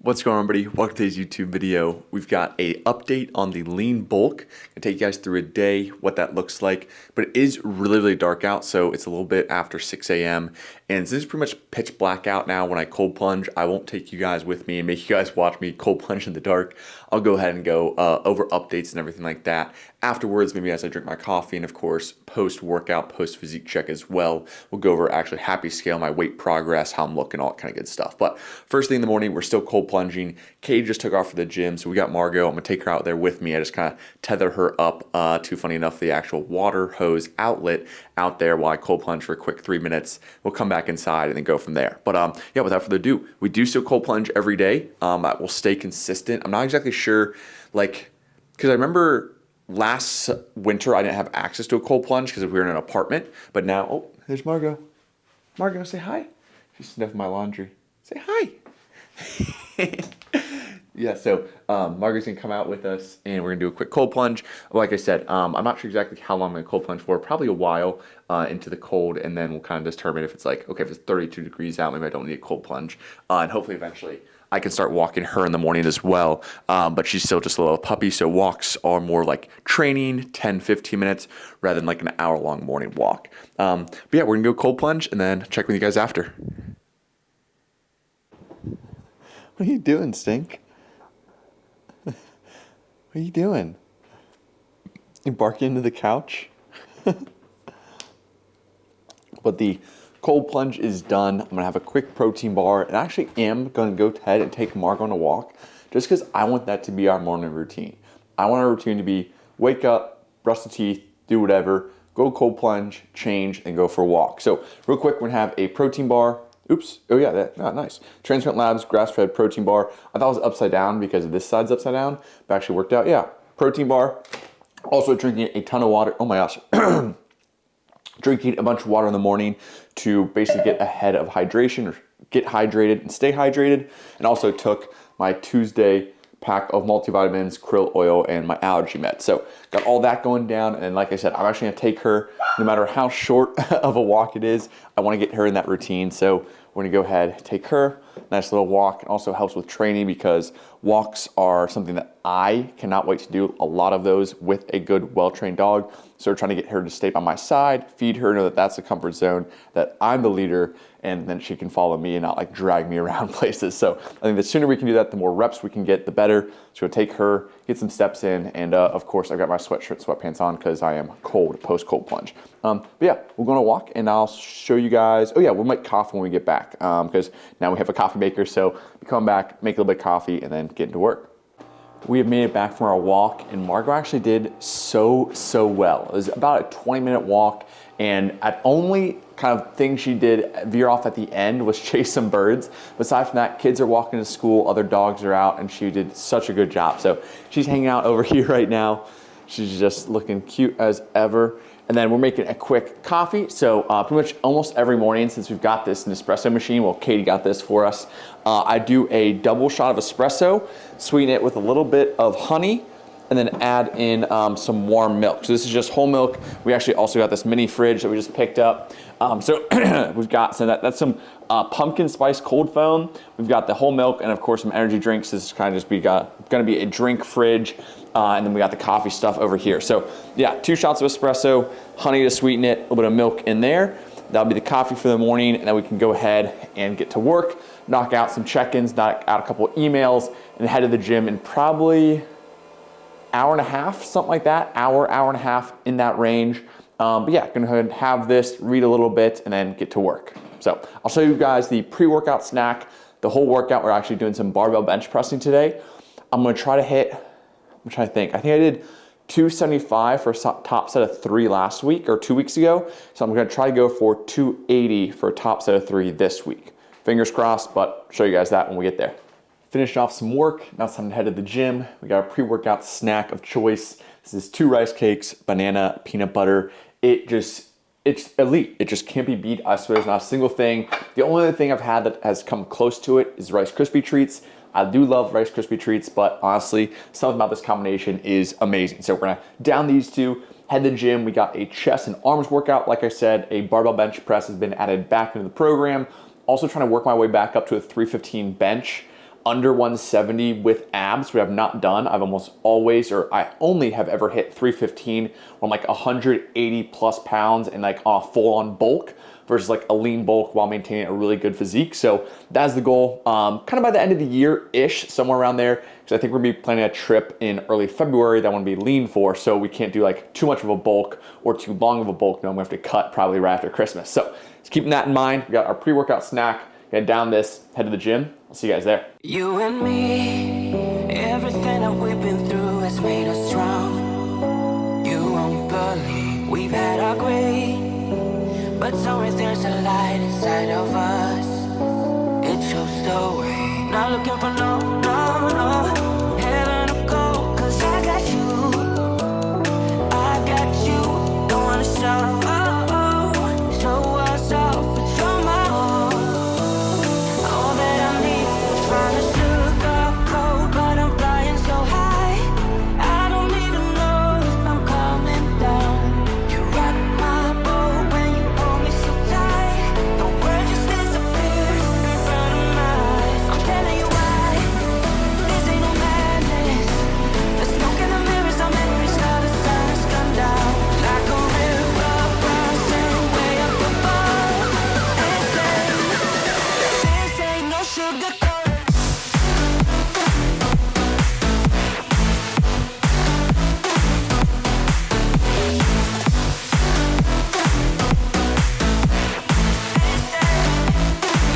What's going on, everybody? Welcome to today's YouTube video. We've got a update on the lean bulk. I'll take you guys through a day, what that looks like, but it is really dark out, so it's a little bit after 6 a.m. And since it's pretty much pitch black out now when I cold plunge, I won't take you guys with me and make you guys watch me cold plunge in the dark. I'll go ahead and go over updates and everything like that. Afterwards, maybe as I drink my coffee, and of course, post-workout, post-physique check as well. We'll go over actually happy scale, my weight progress, how I'm looking, all that kind of good stuff. But first thing in the morning, we're still cold plunging. Katie just took off for the gym, so we got Margot. I'm gonna take her out there with me. I just kind of tether her up to, funny enough, the actual water hose outlet out there while I cold plunge for a quick 3 minutes. We'll come back inside and then go from there. But yeah, without further ado, we do still cold plunge every day. That will stay consistent. I'm not exactly sure, like, because I remember last winter I didn't have access to a cold plunge because we were in an apartment. But now, oh, there's Margot. Margot, say hi. She's sniffing my laundry. Say hi. Yeah, so Margaret's gonna come out with us and we're gonna do a quick cold plunge. Like I said, I'm not sure exactly how long I'm gonna cold plunge for, probably a while into the cold, and then we'll kind of determine if it's like, okay, if it's 32 degrees out, maybe I don't need a cold plunge. And hopefully eventually I can start walking her in the morning as well. But she's still just a little puppy, so walks are more like training, 10, 15 minutes, rather than like an hour-long morning walk. But yeah, we're gonna go cold plunge and then check with you guys after. What are you doing, Stink? What are you doing? You barking into the couch? But the cold plunge is done. I'm gonna have a quick protein bar, and I actually am gonna go ahead and take Margo on a walk just because I want that to be our morning routine. I want our routine to be wake up, brush the teeth, do whatever, go cold plunge, change, and go for a walk. So real quick, we're gonna have a protein bar. Oops, oh yeah, nice. Transparent Labs grass-fed protein bar. I thought it was upside down because this side's upside down, but actually worked out. Yeah, protein bar. Also drinking a ton of water. Oh my gosh. Drinking a bunch of water in the morning to basically get ahead of hydration, or get hydrated and stay hydrated. And also took my Tuesday pack of multivitamins, krill oil, and my allergy meds. So got all that going down, and like I said, I'm actually gonna take her, no matter how short of a walk it is, I wanna get her in that routine. So we're gonna go ahead, take her, nice little walk. It also helps with training because walks are something that I cannot wait to do a lot of those with a good, well-trained dog. So we're trying to get her to stay by my side, feed her, know that that's the comfort zone, that I'm the leader, and then she can follow me and not like drag me around places. So I think the sooner we can do that, the more reps we can get, the better. So we'll take her, get some steps in, and of course I've got my sweatshirt, sweatpants on because I am cold, post-cold plunge. But yeah, we're gonna walk and I'll show you guys, oh yeah, we'll make coffee when we get back because now we have a coffee maker. So we come back, make a little bit of coffee, and then get into work. We have made it back from our walk, and Margot actually did so well. It was about a 20-minute walk, and at only kind of thing she did veer off at the end was chase some birds. Aside from that, kids are walking to school, other dogs are out, and she did such a good job. So she's hanging out over here right now. She's just looking cute as ever. And then we're making a quick coffee. So pretty much almost every morning since we've got this Nespresso machine, well, Katie got this for us, I do a double shot of espresso, sweeten it with a little bit of honey, and then add in some warm milk. So this is just whole milk. We actually also got this mini fridge that we just picked up. So we've got, so that's some pumpkin spice cold foam. We've got the whole milk and of course some energy drinks. This is kind of just gonna be a drink fridge. And then we got the coffee stuff over here. So yeah, 2 shots of espresso, honey to sweeten it, a little bit of milk in there. That'll be the coffee for the morning, and then we can go ahead and get to work, knock out some check-ins, knock out a couple of emails, and head to the gym in probably hour and a half, something like that, hour and a half in that range. But yeah, gonna go ahead and have this, read a little bit, and then get to work. So I'll show you guys the pre-workout snack, the whole workout. We're actually doing some barbell bench pressing today. I'm gonna try to hit, I'm trying to think. I think I did 275 for a top set of 3 last week or 2 weeks ago. So I'm gonna try to go for 280 for a top set of 3 this week. Fingers crossed, but I'll show you guys that when we get there. Finished off some work. Now it's time to head to the gym. We got a pre-workout snack of choice. This is 2 rice cakes, banana, peanut butter. It's elite. It just can't be beat. I swear there's not a single thing. The only other thing I've had that has come close to it is Rice Krispie treats. I do love Rice Krispie treats, but honestly, something about this combination is amazing. So we're gonna down these 2, head to the gym. We got a chest and arms workout. Like I said, a barbell bench press has been added back into the program. Also trying to work my way back up to a 315 bench. under 170 with abs, we have not done. I've almost always, or I only have ever hit 315 when I'm like 180 plus pounds and like on a full on bulk versus like a lean bulk while maintaining a really good physique. So that's the goal. Kind of by the end of the year-ish, somewhere around there, because I think we're gonna be planning a trip in early February that I wanna be lean for, so we can't do like too much of a bulk or too long of a bulk. No, we have to cut probably right after Christmas. So just keeping that in mind. We got our pre-workout snack, gonna down this, head to the gym. I'll see you guys there. You and me, everything that we've been through has made us strong. You won't believe we've had our gray, but somewhere there's a light inside of us. It shows the way. Not looking for no heaven or gold, 'cause I got you, don't wanna show us off, but you're my all that I need. Trying to sugarcoat, but I'm flying so high, I don't even know if I'm coming down. You rock my boat when you hold me so tight, the world just disappears in front of my eyes. I'm telling you why, this ain't no madness. The smoke in the mirrors, our memories, how the sun has come down. Like a river rising way up above. This ain't no sugar coat.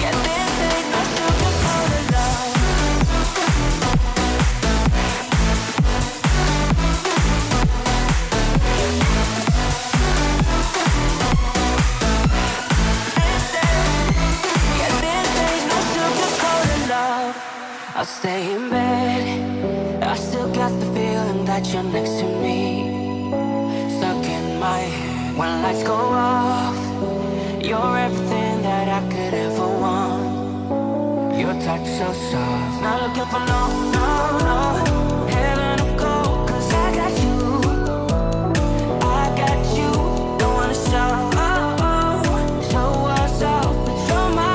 Yeah, this ain't no sugar coated love. Yeah, this ain't no sugar coated love. I'll stay in bed, I still got the feeling that you're next to me, stuck in my head. When lights go off, you're everything that I could ever want. Your touch so soft, not looking for no heaven or gold, 'cause I got you, don't wanna show us off, but you're my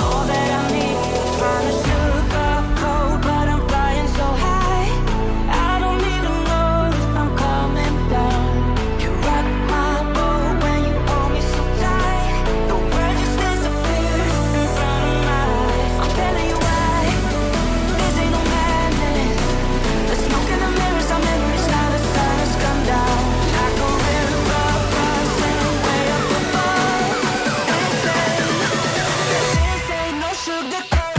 all that I need. Trying to sugarcoat, but I'm flying so high, I don't even know if I'm coming down. You rock my boat when you hold me so tight, the world just disappears in front of my eyes. I'm telling you why, this ain't no madness. The smoke in the mirrors, our memories, now the sun has come down. Like a river rising way up above. This ain't no sugar coat.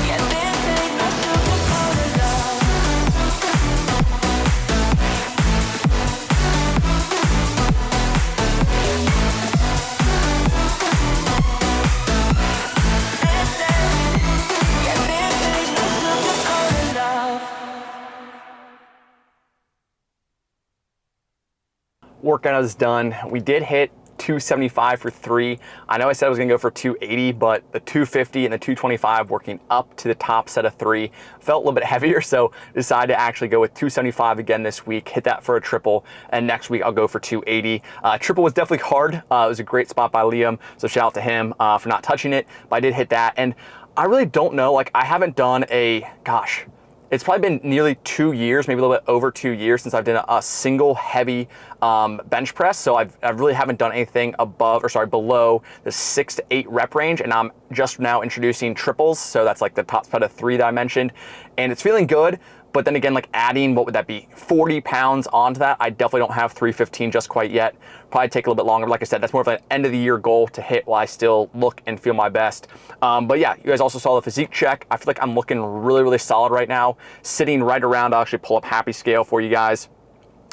Yeah, this ain't no sugar coated love. Yeah, this ain't no sugar coated love. Workout is done. We did hit 275 for 3. I know I said I was gonna go for 280, but the 250 and the 225 working up to the top set of 3 felt a little bit heavier, so decided to actually go with 275 again this week, hit that for a triple, and next week I'll go for 280. Triple was definitely hard. It was a great spot by Liam, so shout out to him for not touching it, but I did hit that, and I really don't know, like I haven't done it's probably been nearly 2 years, maybe a little bit over 2 years since I've done a single heavy bench press. So I really haven't done anything below the 6 to 8 rep range. And I'm just now introducing triples. So that's like the top set of 3 that I mentioned. And it's feeling good. But then again, like adding, what would that be, 40 pounds onto that? I definitely don't have 315 just quite yet. Probably take a little bit longer. Like I said, that's more of an end of the year goal to hit while I still look and feel my best. But yeah, you guys also saw the physique check. I feel like I'm looking really, really solid right now. Sitting right around, I'll actually pull up Happy Scale for you guys.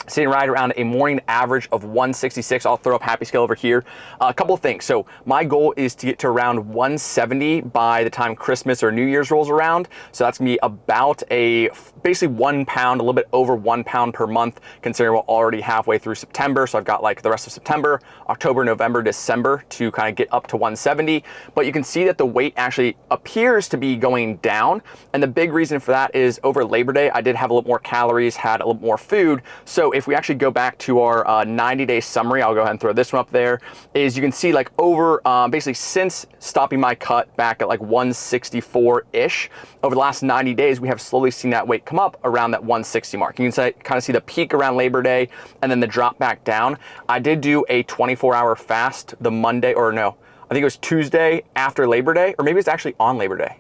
sitting right around a morning average of 166. I'll throw up happy scale over here. A couple of things. So my goal is to get to around 170 by the time Christmas or New Year's rolls around. So that's gonna be about basically 1 pound, a little bit over 1 pound per month, considering we're already halfway through September. So I've got like the rest of September, October, November, December to kind of get up to 170. But you can see that the weight actually appears to be going down. And the big reason for that is over Labor Day, I did have a little more calories, had a little more food. So if we actually go back to our 90-day summary, I'll go ahead and throw this one up there, is you can see like over, basically since stopping my cut back at like 164-ish, over the last 90 days, we have slowly seen that weight come up around that 160 mark. You can kind of see the peak around Labor Day and then the drop back down. I did do a 24-hour fast the Monday, or no, I think it was Tuesday after Labor Day, or maybe it's actually on Labor Day.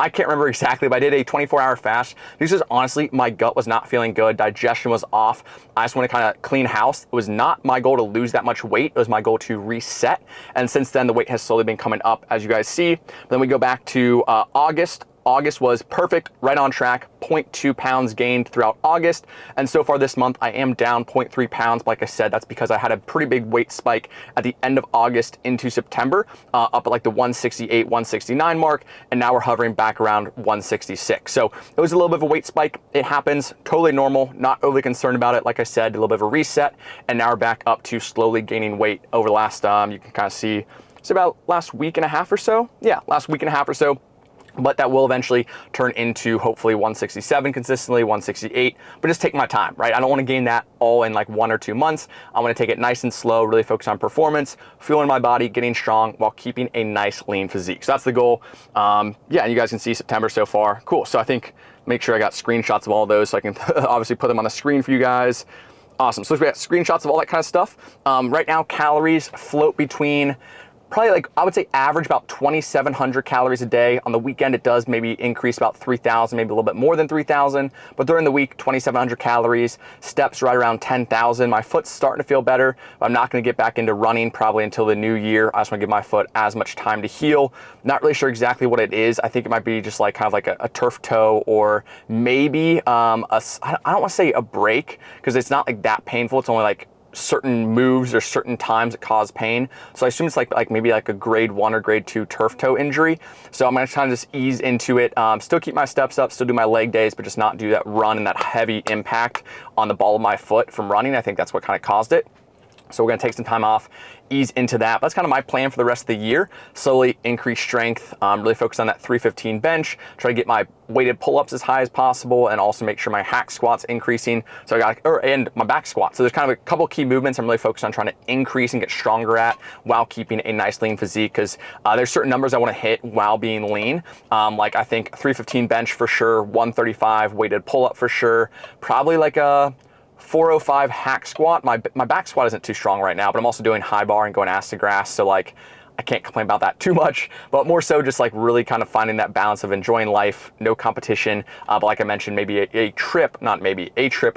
I can't remember exactly, but I did a 24-hour fast. This is honestly, my gut was not feeling good. Digestion was off. I just want to kind of clean house. It was not my goal to lose that much weight. It was my goal to reset. And since then, the weight has slowly been coming up, as you guys see. Then we go back to August. August was perfect, right on track, 0.2 pounds gained throughout August. And so far this month, I am down 0.3 pounds. Like I said, that's because I had a pretty big weight spike at the end of August into September, up at like the 168, 169 mark. And now we're hovering back around 166. So it was a little bit of a weight spike. It happens, totally normal, not overly concerned about it. Like I said, a little bit of a reset. And now we're back up to slowly gaining weight over the last, you can kind of see, it's about last week and a half or so. Yeah, last week and a half or so. But that will eventually turn into hopefully 167 consistently, 168, but just take my time, right? I don't want to gain that all in like 1 or 2 months. I want to take it nice and slow, really focus on performance, fueling my body, getting strong while keeping a nice lean physique. So that's the goal. Yeah, and you guys can see September so far. Cool. So I think make sure I got screenshots of all those so I can obviously put them on the screen for you guys. Awesome. So we got screenshots of all that kind of stuff. Right now, calories float between probably like, I would say average about 2,700 calories a day. On the weekend, it does maybe increase about 3,000, maybe a little bit more than 3,000. But during the week, 2,700 calories, steps right around 10,000. My foot's starting to feel better. But I'm not gonna get back into running probably until the new year. I just wanna give my foot as much time to heal. Not really sure exactly what it is. I think it might be just like kind of like a turf toe, or maybe, I don't wanna say a break, because it's not like that painful. It's only like certain moves or certain times that cause pain. So I assume it's like maybe like a grade 1 or grade 2 turf toe injury. So I'm gonna kind of just ease into it. Still keep my steps up, still do my leg days, but just not do that run and that heavy impact on the ball of my foot from running. I think that's what kind of caused it. So we're gonna take some time off, ease into that. That's kind of my plan for the rest of the year. Slowly increase strength, really focus on that 315 bench, try to get my weighted pull-ups as high as possible, and also make sure my hack squat's increasing. So I got, and my back squat. So there's kind of a couple key movements I'm really focused on trying to increase and get stronger at while keeping a nice lean physique, because there's certain numbers I wanna hit while being lean. Like I think 315 bench for sure, 135 weighted pull-up for sure, probably like a 405 hack squat. My back squat isn't too strong right now, but I'm also doing high bar and going ass to grass. So like, I can't complain about that too much, but more so just like really kind of finding that balance of enjoying life, no competition. But like I mentioned, maybe a trip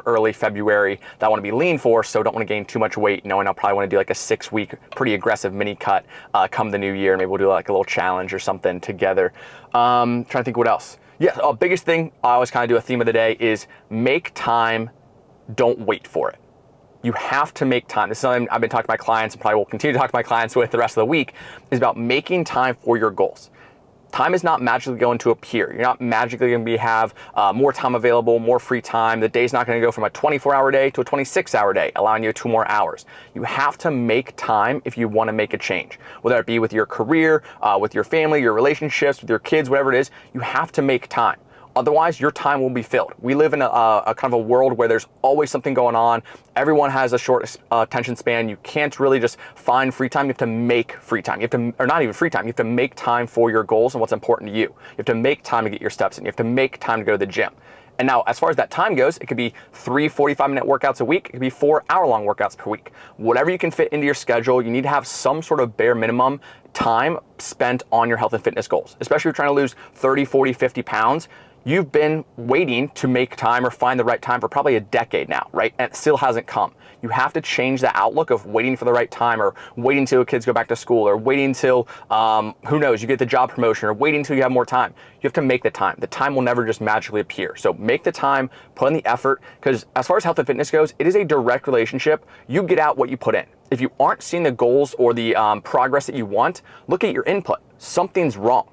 early February that I want to be lean for. So don't want to gain too much weight, knowing I'll probably want to do like a 6-week, pretty aggressive mini cut come the new year. Maybe we'll do like a little challenge or something together. Trying to think what else. Yeah, biggest thing I always kind of do a theme of the day is make time. Don't wait for it. You have to make time. This is something I've been talking to my clients and probably will continue to talk to my clients with the rest of the week, is about making time for your goals. Time is not magically going to appear. You're not magically going to have more time available, more free time. The day's not going to go from a 24-hour day to a 26-hour day, allowing you 2 more hours. You have to make time if you want to make a change, whether it be with your career, with your family, your relationships, with your kids, whatever it is. You have to make time. Otherwise, your time will be filled. We live in a kind of a world where there's always something going on. Everyone has a short attention span. You can't really just find free time. You have to make free time. You have to, or not even free time. You have to make time for your goals and what's important to you. You have to make time to get your steps in. You have to make time to go to the gym. And now, as far as that time goes, it could be 3 45-minute workouts a week. It could be 4 hour-long workouts per week. Whatever you can fit into your schedule, you need to have some sort of bare minimum time spent on your health and fitness goals. Especially if you're trying to lose 30, 40, 50 pounds. you've been waiting to make time or find the right time for probably a decade now, right? And it still hasn't come. You have to change the outlook of waiting for the right time, or waiting till kids go back to school, or waiting till, who knows, you get the job promotion, or waiting till you have more time. You have to make the time. The time will never just magically appear. So make the time, put in the effort, because as far as health and fitness goes, it is a direct relationship. You get out what you put in. If you aren't seeing the goals or the progress that you want, look at your input. Something's wrong.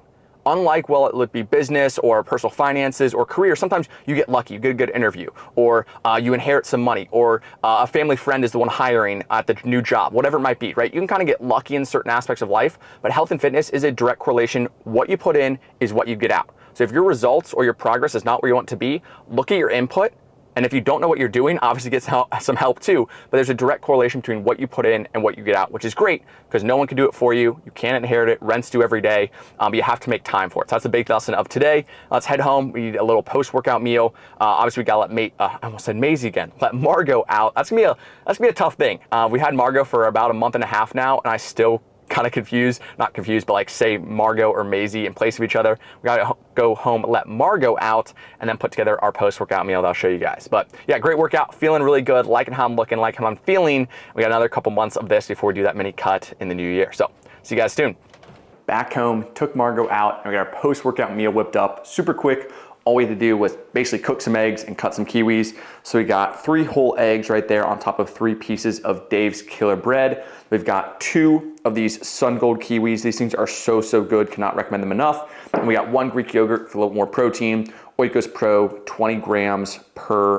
Unlike, well, it would be business or personal finances or career, sometimes you get lucky, you get a good interview, or you inherit some money, or a family friend is the one hiring at the new job, whatever it might be, right? You can kind of get lucky in certain aspects of life, but health and fitness is a direct correlation. What you put in is what you get out. So if your results or your progress is not where you want to be, look at your input. And if you don't know what you're doing, obviously get some help too. But there's a direct correlation between what you put in and what you get out, which is great because no one can do it for you. You can't inherit it. Rents do every day, but you have to make time for it. So that's the big lesson of today. Let's head home. We need a little post-workout meal. Obviously, we gotta let I almost said Maisie again. Let Margot out. That's gonna be a tough thing. We had Margot for about a month and a half now, and I still kind of confused, not confused, but like say Margot or Maisie in place of each other. We gotta go home, let Margot out, and then put together our post-workout meal that I'll show you guys. But yeah, great workout, feeling really good, liking how I'm looking, liking how I'm feeling. We got another couple months of this before we do that mini cut in the new year. So see you guys soon. Back home, took Margot out, and we got our post-workout meal whipped up super quick. All we had to do was basically cook some eggs and cut some kiwis. So we got 3 whole eggs right there on top of 3 pieces of Dave's Killer Bread. We've got 2 of these Sun Gold kiwis. These things are so good, cannot recommend them enough. And we got 1 Greek yogurt for a little more protein. Oikos Pro, 20 grams per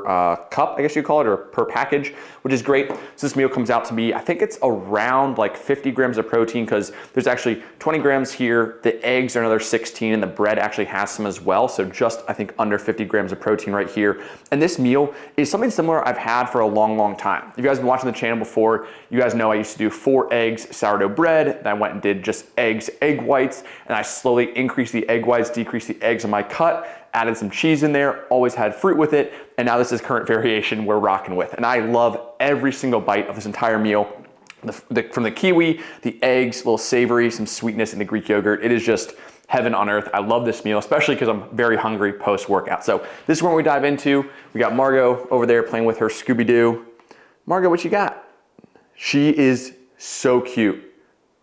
cup, I guess you call it, or per package, which is great. So this meal comes out to be, I think it's around like 50 grams of protein because there's actually 20 grams here. The eggs are another 16 and the bread actually has some as well. So just, I think, under 50 grams of protein right here. And this meal is something similar I've had for a long time. If you guys have been watching the channel before, you guys know I used to do 4 eggs, sourdough bread. Then I went and did just eggs, egg whites, and I slowly increased the egg whites, decreased the eggs in my cut, added some cheese in there, always had fruit with it, and now this is current variation we're rocking with. And I love every single bite of this entire meal. From the kiwi, the eggs, a little savory, some sweetness in the Greek yogurt. It is just heaven on earth. I love this meal, especially because I'm very hungry post-workout. So this is where we dive into. We got Margot over there playing with her Scooby-Doo. Margot, what you got? She is so cute.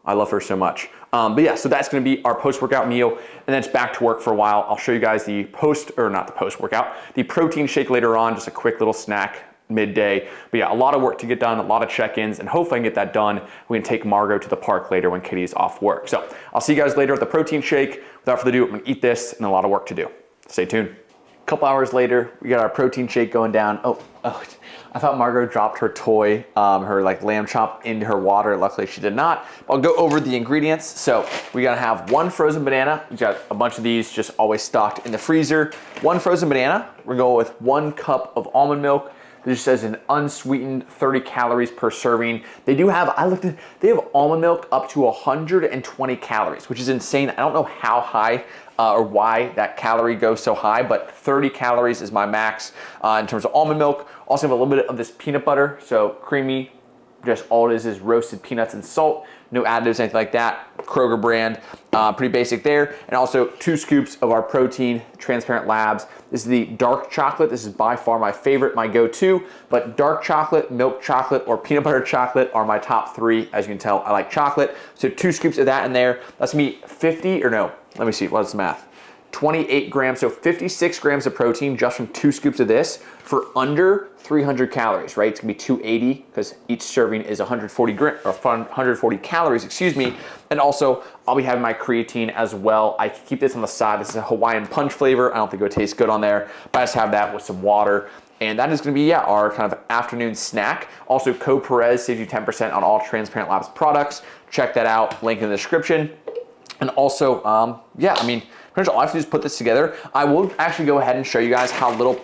I love her so much. But yeah, so that's gonna be our post-workout meal, and then it's back to work for a while. I'll show you guys the post-workout, the protein shake later on, just a quick little snack midday. But yeah, a lot of work to get done, a lot of check-ins, and hopefully I can get that done. We can take Margot to the park later when Kitty's off work. So I'll see you guys later at the protein shake. Without further ado, I'm gonna eat this and a lot of work to do. Stay tuned. A couple hours later, we got our protein shake going down. Oh, I thought Margot dropped her toy, her like lamb chop into her water. Luckily she did not. I'll go over the ingredients. So we gotta have 1 frozen banana. We got a bunch of these just always stocked in the freezer. 1 frozen banana. We're going with 1 cup of almond milk. This says an unsweetened 30 calories per serving. They do have, they have almond milk up to 120 calories, which is insane. I don't know how high or why that calorie goes so high, but 30 calories is my max in terms of almond milk. Also have a little bit of this peanut butter, so creamy. Just all it is roasted peanuts and salt. No additives, anything like that. Kroger brand, pretty basic there. And also 2 scoops of our protein, Transparent Labs. This is the dark chocolate. This is by far my favorite, my go-to. But dark chocolate, milk chocolate, or peanut butter chocolate are my top 3. As you can tell, I like chocolate. So 2 scoops of that in there. That's gonna be 50, or no, let me see, what's the math? 28 grams, so 56 grams of protein just from 2 scoops of this for under 300 calories, right? It's gonna be 280 because each serving is 140 calories, excuse me. And also, I'll be having my creatine as well. I can keep this on the side. This is a Hawaiian punch flavor. I don't think it would taste good on there, but I just have that with some water. And that is gonna be, yeah, our kind of afternoon snack. Also, code Perez saves you 10% on all Transparent Labs products. Check that out, link in the description. And also, yeah, I mean, pretty much all I have to do is put this together. I will actually go ahead and show you guys how little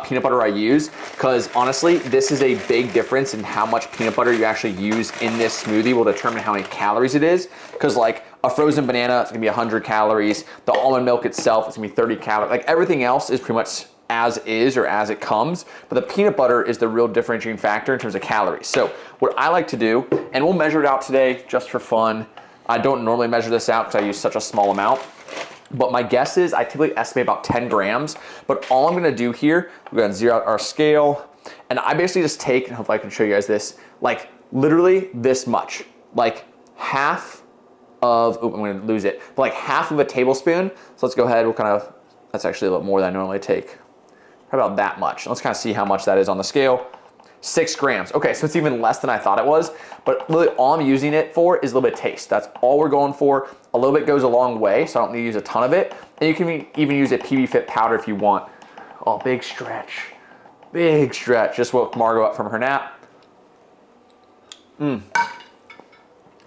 peanut butter I use, because honestly, this is a big difference in how much peanut butter you actually use in this smoothie will determine how many calories it is. Because like a frozen banana, it's gonna be 100 calories. The almond milk itself is gonna be 30 calories. Like everything else is pretty much as is or as it comes, but the peanut butter is the real differentiating factor in terms of calories. So what I like to do, and we'll measure it out today just for fun. I don't normally measure this out because I use such a small amount. But my guess is I typically estimate about 10 grams. But all I'm gonna do here, we're gonna zero out our scale. And I basically just take, and hopefully I can show you guys this, like literally this much. Like half of, oh, I'm gonna lose it, but like half of a tablespoon. So let's go ahead, we'll kind of, that's actually a little more than I normally take. How about that much? Let's kind of see how much that is on the scale. 6 grams. Okay, so it's even less than I thought it was, but really all I'm using it for is a little bit of taste. That's all we're going for. A little bit goes a long way, so I don't need to use a ton of it. And you can even use a PB Fit powder if you want. Oh, big stretch. Big stretch. Just woke Margot up from her nap.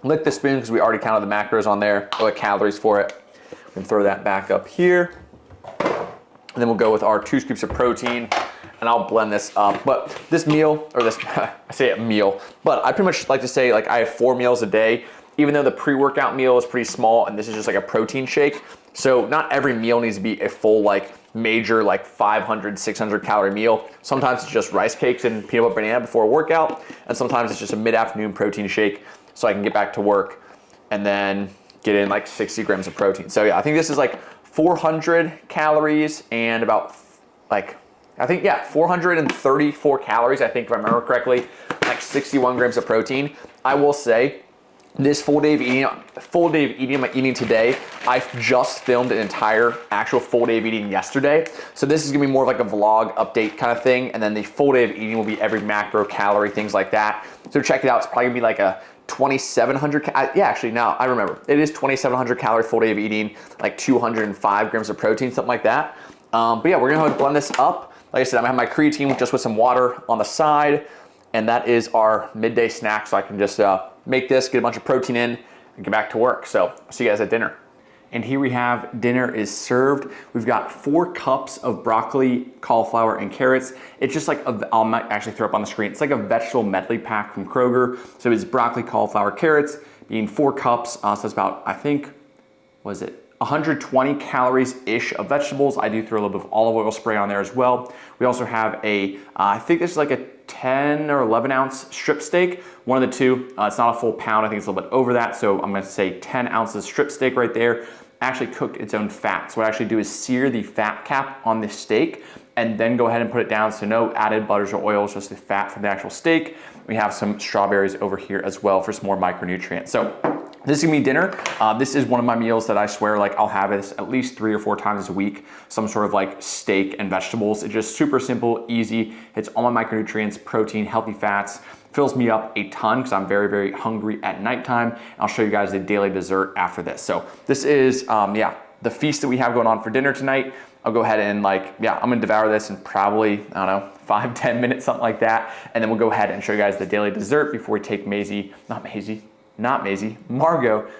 Lick the spoon because we already counted the macros on there, or the calories for it. We can throw that back up here. And then we'll go with our 2 scoops of protein, and I'll blend this up. But this meal, or this, I say a meal, but I pretty much like to say like I have 4 meals a day, even though the pre-workout meal is pretty small and this is just like a protein shake. So not every meal needs to be a full like major like 500, 600 calorie meal. Sometimes it's just rice cakes and peanut butter banana before a workout, and sometimes it's just a mid-afternoon protein shake so I can get back to work and then get in like 60 grams of protein. So yeah, I think this is like 400 calories and about like, I think, yeah, 434 calories, I think if I remember correctly, like 61 grams of protein. I will say this full day of eating I'm eating today, I just filmed an entire actual full day of eating yesterday. So this is gonna be more of like a vlog update kind of thing. And then the full day of eating will be every macro, calorie, things like that. So check it out. It's probably gonna be like a 2,700, yeah, actually, now I remember. It is 2,700 calorie full day of eating, like 205 grams of protein, something like that. But yeah, we're gonna blend this up. Like I said, I'm gonna have my creatine just with some water on the side, and that is our midday snack. So I can just make this, get a bunch of protein in, and get back to work. So I'll see you guys at dinner. And here we have dinner is served. We've got 4 cups of broccoli, cauliflower, and carrots. It's just like, I might actually throw up on the screen. It's like a vegetable medley pack from Kroger. So it's broccoli, cauliflower, carrots, being 4 cups. So it's about, I think, was it 120 calories-ish of vegetables. I do throw a little bit of olive oil spray on there as well. We also have a, I think this is like a 10 or 11 ounce strip steak, one of the two. It's not a full pound, I think it's a little bit over that, so I'm gonna say 10 ounces strip steak right there. Actually cooked its own fat. So what I actually do is sear the fat cap on the steak and then go ahead and put it down, so no added butters or oils, just the fat from the actual steak. We have some strawberries over here as well for some more micronutrients. So this is gonna be dinner. This is one of my meals that I swear like I'll have this at least 3 or 4 times a week, some sort of like steak and vegetables. It's just super simple, easy. It's all my micronutrients, protein, healthy fats. Fills me up a ton because I'm very, very hungry at nighttime. I'll show you guys the daily dessert after this. So this is, yeah, the feast that we have going on for dinner tonight. I'll go ahead and like, yeah, I'm gonna devour this in probably, I don't know, 5-10 minutes, something like that. And then we'll go ahead and show you guys the daily dessert before we take Margot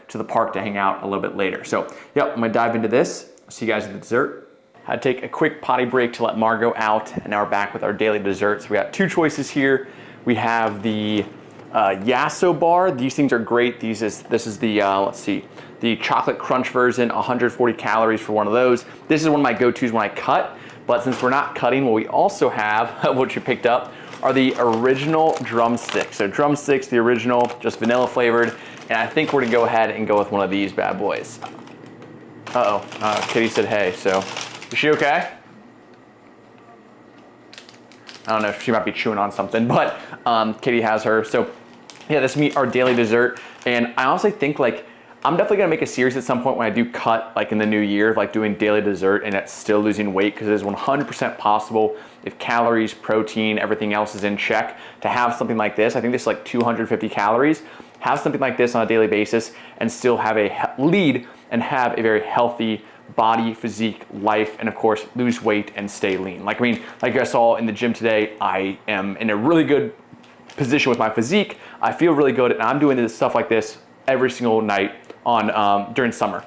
to the park to hang out a little bit later. So, yep, I'm gonna dive into this. I'll see you guys at the dessert. I'd take a quick potty break to let Margot out, and now we're back with our daily desserts. We got 2 choices here. We have the Yasso bar. These things are great. This is the, let's see, the chocolate crunch version, 140 calories for one of those. This is one of my go-tos when I cut, but since we're not cutting, what we also have, what you picked up, are the original drumsticks. So drumsticks, the original, just vanilla flavored. And I think we're gonna go ahead and go with one of these bad boys. Kitty said hey, so is she okay? I don't know if she might be chewing on something, but Kitty has her. So yeah, this will be our daily dessert. And I honestly think like, I'm definitely gonna make a series at some point when I do cut like in the new year, like doing daily dessert and it's still losing weight, because it is 100% possible if calories, protein, everything else is in check to have something like this. I think this is like 250 calories. Have something like this on a daily basis and still have lead and have a very healthy body, physique, life, and of course lose weight and stay lean. Like, I mean, like you guys saw in the gym today, I am in a really good position with my physique. I feel really good, and I'm doing this stuff like this every single night on during summer.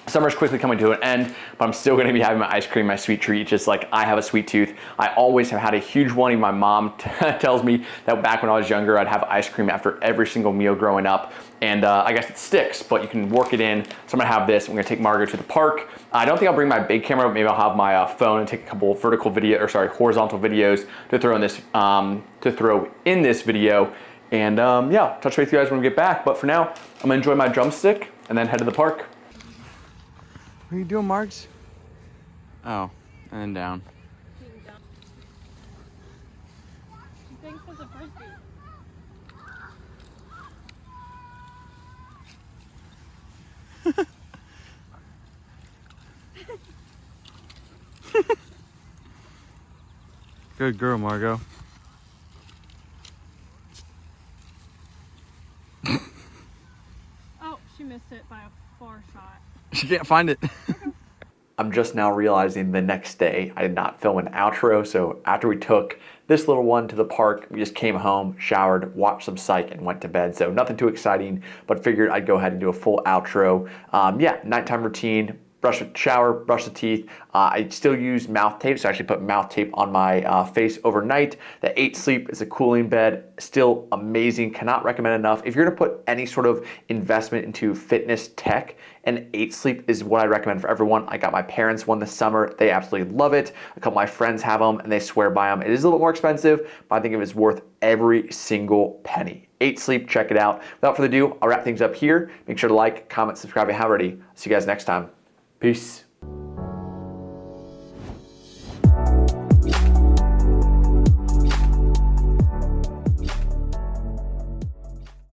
Summer's quickly coming to an end, but I'm still gonna be having my ice cream, my sweet treat, just like I have a sweet tooth. I always have had a huge one. Even my mom tells me that back when I was younger, I'd have ice cream after every single meal growing up. And I guess it sticks, but you can work it in. So I'm gonna have this. I'm gonna take Margot to the park. I don't think I'll bring my big camera, but maybe I'll have my phone and take a couple of horizontal videos to throw in this video. And yeah, touch base with you guys when we get back. But for now, I'm gonna enjoy my drumstick and then head to the park. What are you doing, Marks? Oh, and then down. She thinks it's a frisbee. Good girl, Margot. Oh, she missed it by a far shot. She can't find it. I'm just now realizing the next day I did not film an outro, so after we took this little one to the park, we just came home, showered, watched some psych, and went to bed. So nothing too exciting, but figured I'd go ahead and do a full outro. Yeah, nighttime routine. Shower, brush the teeth. I still use mouth tape, so I actually put mouth tape on my face overnight. The 8 Sleep is a cooling bed, still amazing, cannot recommend enough. If you're gonna put any sort of investment into fitness tech, and 8 Sleep is what I recommend for everyone. I got my parents one this summer, they absolutely love it. A couple of my friends have them and they swear by them. It is a little bit more expensive, but I think it is worth every single penny. 8 Sleep, check it out. Without further ado, I'll wrap things up here. Make sure to like, comment, subscribe if you haven't already. See you guys next time. Peace.